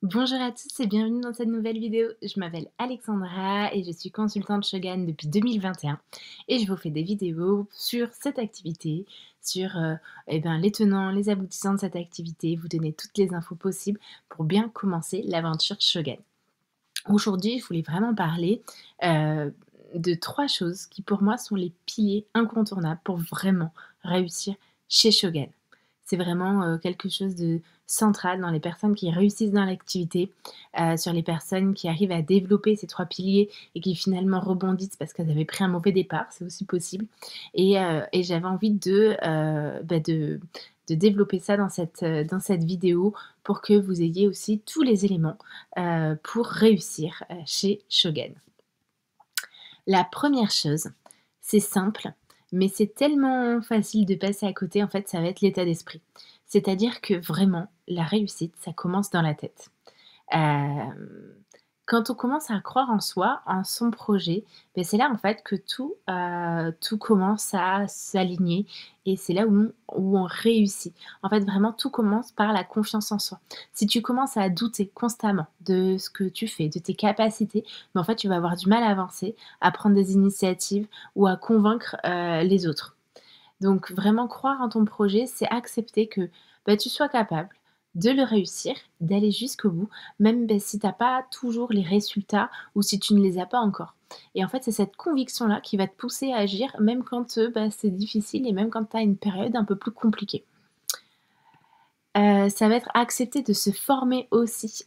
Bonjour à tous et bienvenue dans cette nouvelle vidéo. Je m'appelle Alexandra et je suis consultante Shogun depuis 2021 et je vous fais des vidéos sur cette activité, sur les tenants, les aboutissants de cette activité, vous donner toutes les infos possibles pour bien commencer l'aventure Shogun. Aujourd'hui, je voulais vraiment parler de trois choses qui pour moi sont les piliers incontournables pour vraiment réussir chez Shogun. C'est vraiment, quelque chose de central dans les personnes qui réussissent dans l'activité, sur les personnes qui arrivent à développer ces 3 piliers et qui finalement rebondissent parce qu'elles avaient pris un mauvais départ, c'est aussi possible et j'avais envie de développer ça dans cette vidéo pour que vous ayez aussi tous les éléments, pour réussir, chez Shogun. La première chose, c'est simple, mais c'est tellement facile de passer à côté, en fait, ça va être l'état d'esprit. C'est-à-dire que vraiment, la réussite, ça commence dans la tête. Hem, Quand on commence à croire en soi, en son projet, beh, c'est là en fait que tout commence à s'aligner et c'est là où on réussit. En fait, vraiment tout commence par la confiance en soi. Si tu commences à douter constamment de ce que tu fais, de tes capacités, en fait, tu vas avoir du mal à avancer, à prendre des initiatives ou à convaincre, les autres. Donc vraiment croire en ton projet, c'est accepter que, tu sois capable de le réussir, d'aller jusqu'au bout, même, si tu as pas toujours les résultats ou si tu ne les as pas encore. Et en fait, c'est cette conviction-là qui va te pousser à agir même quand, c'est difficile et même quand tu as une période un peu plus compliquée. Ça va être accepter de se former aussi,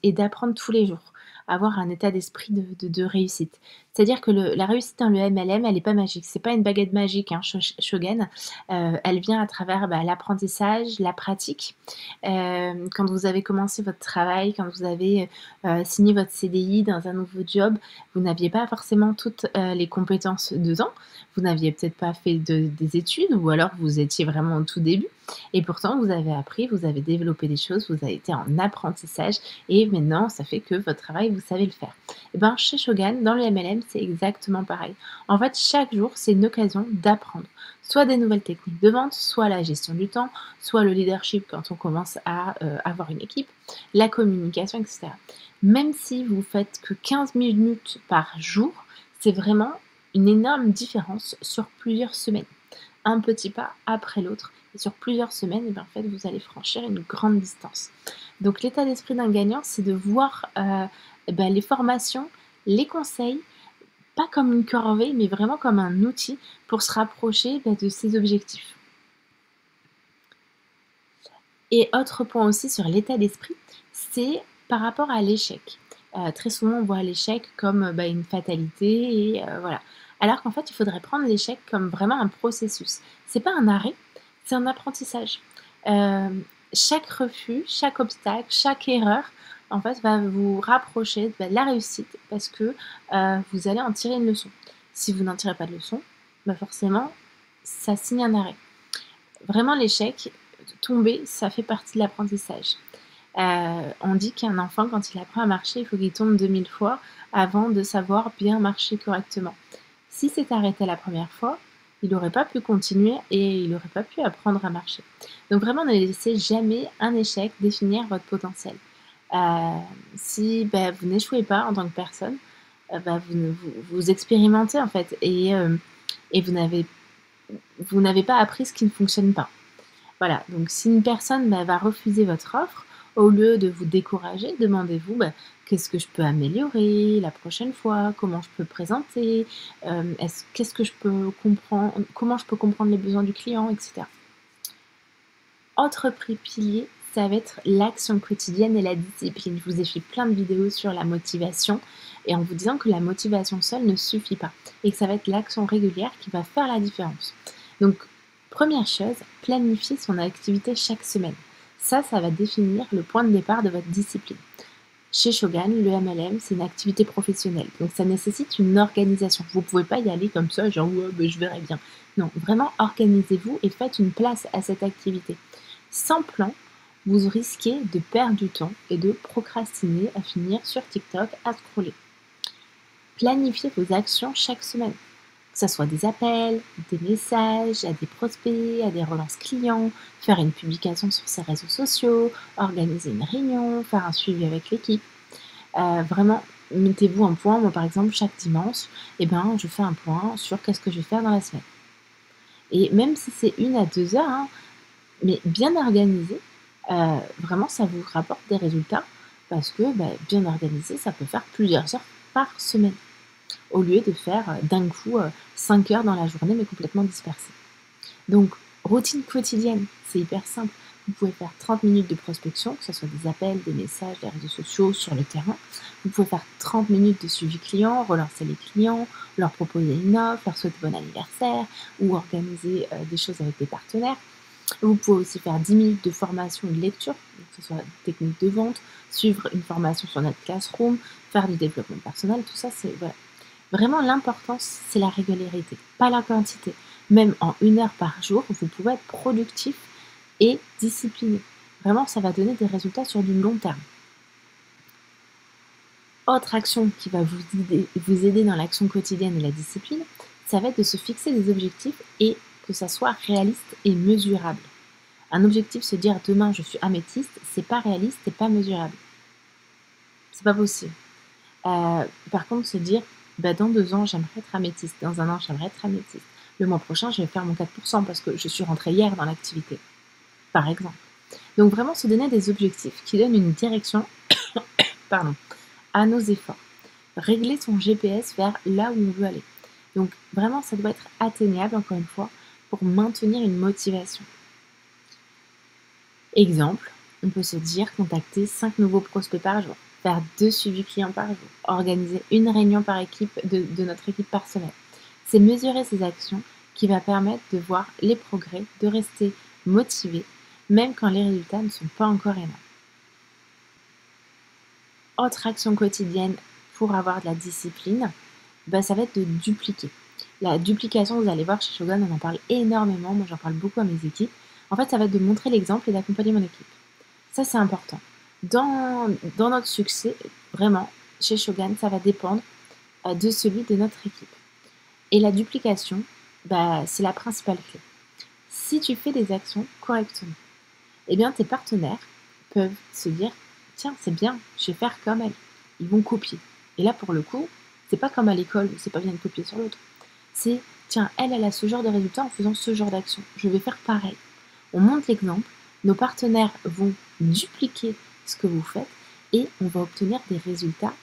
et d'apprendre tous les jours. Avoir un état d'esprit de réussite. C'est-à-dire que la réussite dans le MLM, elle est pas magique. C'est pas une baguette magique, hein, Shogun. Elle vient à travers, l'apprentissage, la pratique. Quand vous avez commencé votre travail, quand vous avez, signé votre CDI dans un nouveau job, vous n'aviez pas forcément toutes, les compétences dedans. Vous n'aviez peut-être pas fait des études ou alors vous étiez vraiment au tout début. Et pourtant, vous avez appris, vous avez développé des choses, vous avez été en apprentissage et maintenant, ça fait que votre travail, vous savez le faire. Et ben, chez Shogun, dans le MLM, c'est exactement pareil. En fait, chaque jour, c'est une occasion d'apprendre. Soit des nouvelles techniques de vente, soit la gestion du temps, soit le leadership quand on commence à avoir une équipe, la communication, etc. Même si vous faites que 15 minutes par jour, c'est vraiment une énorme différence sur plusieurs semaines. Un petit pas après l'autre et sur plusieurs semaines, et bien, en fait, vous allez franchir une grande distance. Donc l'état d'esprit d'un gagnant, c'est de voir, les formations, les conseils, pas comme une corvée, mais vraiment comme un outil pour se rapprocher, de ses objectifs. Et autre point aussi sur l'état d'esprit, c'est par rapport à l'échec. Très souvent, on voit l'échec comme, une fatalité et voilà. Alors qu'en fait, il faudrait prendre l'échec comme vraiment un processus. C'est pas un arrêt, c'est un apprentissage. Chaque refus, chaque obstacle, chaque erreur, en fait, va vous rapprocher de la réussite parce que, vous allez en tirer une leçon. Si vous n'en tirez pas de leçon, forcément, ça signe un arrêt. Vraiment l'échec, tomber, ça fait partie de l'apprentissage. On dit qu'un enfant quand il apprend à marcher, il faut qu'il tombe 2000 fois avant de savoir bien marcher correctement. Si s'était arrêté la première fois, il n'aurait pas pu continuer et il n'aurait pas pu apprendre à marcher. Donc vraiment ne laissez jamais un échec définir votre potentiel. Heu, Si, vous n'échouez pas en tant que personne, vous expérimentez en fait et vous n'avez pas appris ce qui ne fonctionne pas. Voilà, donc si une personne, va refuser votre offre, au lieu de vous décourager, demandez-vous, «Qu'est-ce que je peux améliorer la prochaine fois? Comment je peux présenter? Qu'est-ce que je peux comprendre? Comment je peux comprendre les besoins du client?» et cetera. Autre pilier, ça va être l'action quotidienne et la discipline. Je vous ai fait plein de vidéos sur la motivation et en vous disant que la motivation seule ne suffit pas et que ça va être l'action régulière qui va faire la différence. Donc, première chose, planifier son activité chaque semaine. Ça va définir le point de départ de votre discipline. Chez Shogun, le MLM, c'est une activité professionnelle, donc ça nécessite une organisation. Vous ne pouvez pas y aller comme ça, genre ouais, je verrai bien. Non, vraiment organisez-vous et faites une place à cette activité. Sans plan, vous risquez de perdre du temps et de procrastiner à finir sur TikTok à scroller. Planifiez vos actions chaque semaine. Que ça soit des appels, des messages à des prospects, à des relances clients, faire une publication sur ses réseaux sociaux, organiser une réunion, faire un suivi avec l'équipe. Vraiment, mettez-vous un point. Moi, par exemple, chaque dimanche, je fais un point sur qu'est-ce que je vais faire dans la semaine. Et même si c'est 1 à 2 heures, hein, mais bien organisé, vraiment ça vous rapporte des résultats parce que, bien organisé, ça peut faire plusieurs heures par semaine, au lieu de faire, d'un coup, 5 heures dans la journée, mais complètement dispersées. Donc routine quotidienne, c'est hyper simple. Vous pouvez faire 30 minutes de prospection, que ce soit des appels, des messages, des réseaux sociaux, sur le terrain. Vous pouvez faire 30 minutes de suivi client, relancer les clients, leur proposer une offre, leur souhaiter bon anniversaire ou organiser, des choses avec des partenaires. Vous pouvez aussi faire 10 minutes de formation ou de lecture, donc que ce soit technique de vente, suivre une formation sur notre classroom, faire du développement personnel, tout ça, c'est voilà. Vraiment, l'importance, c'est la régularité, pas la quantité. Même en 1 heure par jour, vous pouvez être productif et discipliné. Vraiment, ça va donner des résultats sur du long terme. Autre action qui va vous aider dans l'action quotidienne et la discipline, ça va être de se fixer des objectifs et que ça soit réaliste et mesurable. Un objectif, se dire demain je suis améthyste, c'est pas réaliste et pas mesurable. C'est pas possible. Par contre, se dire dans 2 ans j'aimerais être améthyste, dans 1 an j'aimerais être améthyste. Le mois prochain je vais faire mon 4% parce que je suis rentrée hier dans l'activité, par exemple. Donc vraiment se donner des objectifs qui donnent une direction pardon, à nos efforts. Régler son GPS vers là où on veut aller. Donc vraiment ça doit être atteignable encore une fois pour maintenir une motivation. Exemple, on peut se dire contacter 5 nouveaux prospects par jour, faire 2 suivis clients par jour, organiser une réunion par équipe de notre équipe par semaine. C'est mesurer ces actions qui va permettre de voir les progrès, de rester motivé, même quand les résultats ne sont pas encore énormes. Autre action quotidienne pour avoir de la discipline, ça va être de dupliquer. La duplication, vous allez voir, chez Shogun, on en parle énormément. Moi, j'en parle beaucoup à mes équipes. En fait, ça va être de montrer l'exemple et d'accompagner mon équipe. Ça, c'est important. Dans notre succès, vraiment, chez Shogun, ça va dépendre de celui de notre équipe. Et la duplication, c'est la principale clé. Si tu fais des actions correctement, tes partenaires peuvent se dire tiens, c'est bien, je vais faire comme elle. Ils vont copier. Et là, pour le coup, c'est pas comme à l'école où c'est pas bien de copier sur l'autre. C'est tiens, elle a ce genre de résultat en faisant ce genre d'action. Je vais faire pareil. On montre l'exemple, nos partenaires vont dupliquer ce que vous faites et on va obtenir des résultats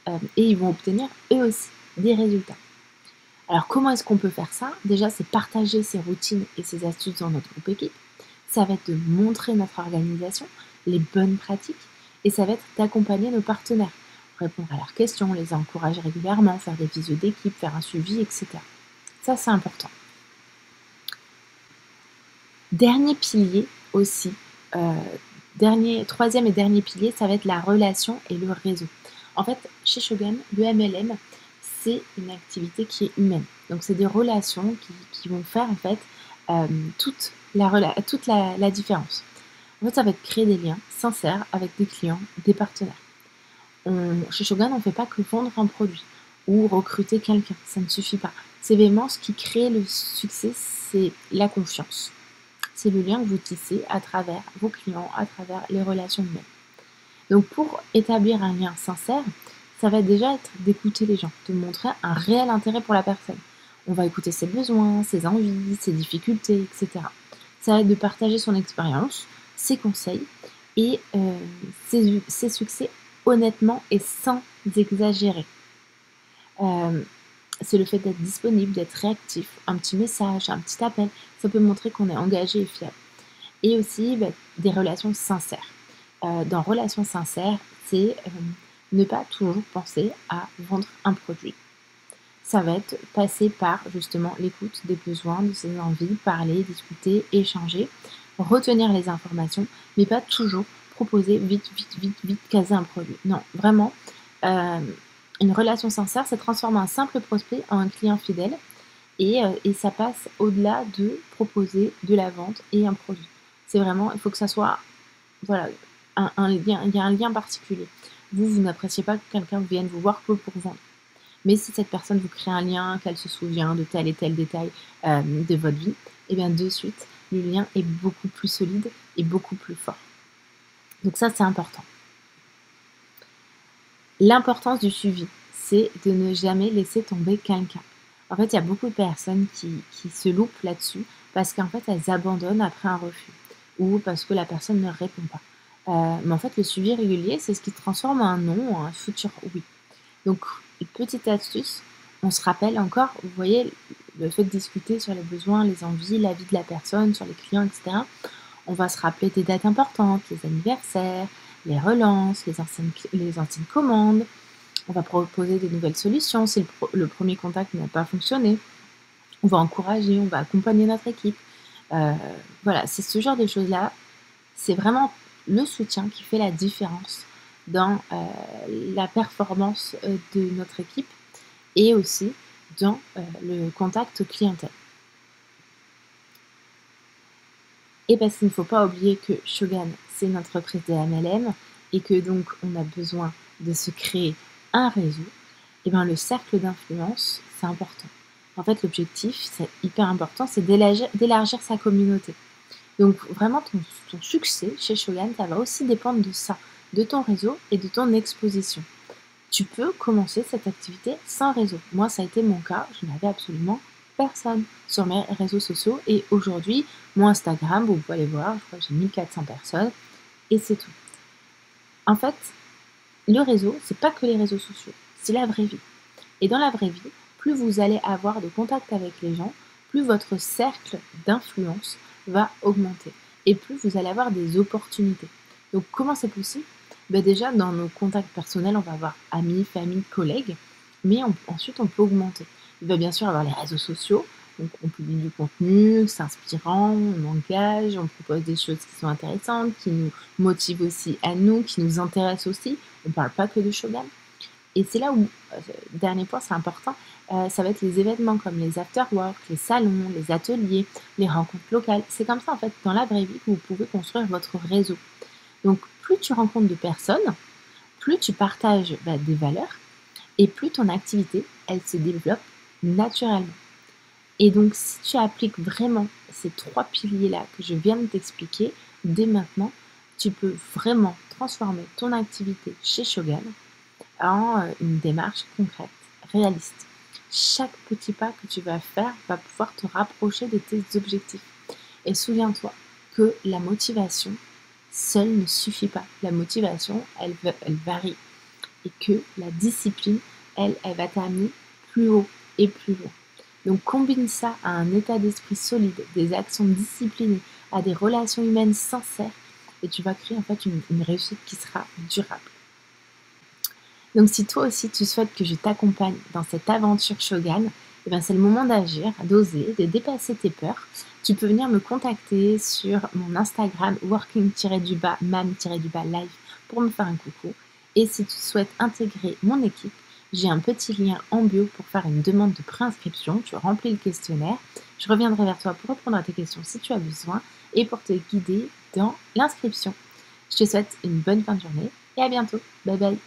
et ils vont obtenir eux aussi des résultats. Alors comment est-ce qu'on peut faire ça? Déjà, c'est partager ses routines et ses astuces dans notre groupe équipe. Ça va être de montrer notre organisation, les bonnes pratiques, et ça va être d'accompagner nos partenaires, répondre à leurs questions, les encourager régulièrement, faire des visios d'équipe, faire un suivi, etc. Ça, c'est important. Dernier pilier aussi, troisième et dernier pilier, ça va être la relation et le réseau. En fait, chez Shogun, le MLM, c'est une activité qui est humaine. Donc, c'est des relations qui vont faire en fait toute la différence. En fait, ça va être créer des liens sincères avec des clients, des partenaires. Chez Shogun, on ne fait pas que vendre un produit ou recruter quelqu'un, ça ne suffit pas. C'est vraiment ce qui crée le succès, c'est la confiance. C'est le lien que vous tissez à travers vos clients, à travers les relations humaines. Donc pour établir un lien sincère, ça va déjà être d'écouter les gens, de montrer un réel intérêt pour la personne. On va écouter ses besoins, ses envies, ses difficultés, etc. Ça va être de partager son expérience, ses conseils et ses succès honnêtement et sans exagérer. C'est le fait d'être disponible, d'être réactif, un petit message, un petit appel, ça peut montrer qu'on est engagé et fiable. Et aussi des relations sincères. Dans relations sincères, c'est ne pas toujours penser à vendre un produit. Ça va être passer par justement l'écoute des besoins, de ses envies, parler, discuter, échanger, retenir les informations, mais pas toujours proposer vite, caser un produit. Non, vraiment, une relation sincère, ça transforme un simple prospect en un client fidèle et ça passe au-delà de proposer de la vente et un produit. C'est vraiment, il faut que ça soit, voilà, un lien, il y a un lien particulier. Vous n'appréciez pas que quelqu'un vienne vous voir que pour vendre. Mais si cette personne vous crée un lien, qu'elle se souvient de tel et tel détail de votre vie, et bien de suite, le lien est beaucoup plus solide et beaucoup plus fort. Donc ça, c'est important. L'importance du suivi, c'est de ne jamais laisser tomber quelqu'un. En fait, il y a beaucoup de personnes qui se loupent là-dessus parce qu'en fait, elles abandonnent après un refus ou parce que la personne ne répond pas. Mais en fait, le suivi régulier, c'est ce qui transforme un non en un futur oui. Donc, une petite astuce, on se rappelle encore, vous voyez, le fait de discuter sur les besoins, les envies, la vie de la personne, sur les clients, etc. On va se rappeler des dates importantes, les anniversaires, les relances, les anciennes commandes. On va proposer de nouvelles solutions si le premier contact n'a pas fonctionné. On va encourager, on va accompagner notre équipe. Voilà, c'est ce genre de choses-là. C'est vraiment le soutien qui fait la différence dans la performance de notre équipe et aussi dans le contact clientèle. Et parce qu'il ne faut pas oublier que Shogun, c'est une entreprise de MLM et que donc on a besoin de se créer un réseau, et bien le cercle d'influence, c'est important. En fait, l'objectif, c'est hyper important, c'est d'élargir sa communauté. Donc vraiment, ton succès chez Shogun, ça va aussi dépendre de ça, de ton réseau et de ton exposition. Tu peux commencer cette activité sans réseau. Moi, ça a été mon cas, je n'avais absolument personne sur mes réseaux sociaux et aujourd'hui, mon Instagram, vous pouvez aller voir, je crois que j'ai 1400 personnes et c'est tout. En fait, le réseau, c'est pas que les réseaux sociaux, c'est la vraie vie. Et dans la vraie vie, plus vous allez avoir de contact avec les gens, plus votre cercle d'influence va augmenter et plus vous allez avoir des opportunités. Donc comment c'est possible? Ben déjà, dans nos contacts personnels, on va avoir amis, famille, collègues, mais ensuite on peut augmenter. Il va bien sûr avoir les réseaux sociaux, donc on publie du contenu, c'est inspirant, on engage, on propose des choses qui sont intéressantes, qui nous motivent aussi à nous, qui nous intéressent aussi. On ne parle pas que de Shogun. Et c'est là où, dernier point, c'est important, ça va être les événements comme les after-work, les salons, les ateliers, les rencontres locales. C'est comme ça, en fait, dans la vraie vie, que vous pouvez construire votre réseau. Donc, plus tu rencontres de personnes, plus tu partages des valeurs et plus ton activité, elle se développe naturellement. Et donc, si tu appliques vraiment ces 3 piliers-là que je viens de t'expliquer, dès maintenant, tu peux vraiment transformer ton activité chez Shogun en une démarche concrète, réaliste. Chaque petit pas que tu vas faire va pouvoir te rapprocher de tes objectifs. Et souviens-toi que la motivation seule ne suffit pas. La motivation, elle varie. Et que la discipline, elle va t'amener plus haut et plus loin. Donc combine ça à un état d'esprit solide, des actions disciplinées, à des relations humaines sincères, et tu vas créer en fait une réussite qui sera durable. Donc si toi aussi tu souhaites que je t'accompagne dans cette aventure Shogun, eh bien c'est le moment d'agir, d'oser, de dépasser tes peurs. Tu peux venir me contacter sur mon Instagram working-mam-live pour me faire un coucou. Et si tu souhaites intégrer mon équipe, j'ai un petit lien en bio pour faire une demande de préinscription. Tu remplis le questionnaire. Je reviendrai vers toi pour répondre à tes questions si tu as besoin et pour te guider dans l'inscription. Je te souhaite une bonne fin de journée et à bientôt. Bye bye.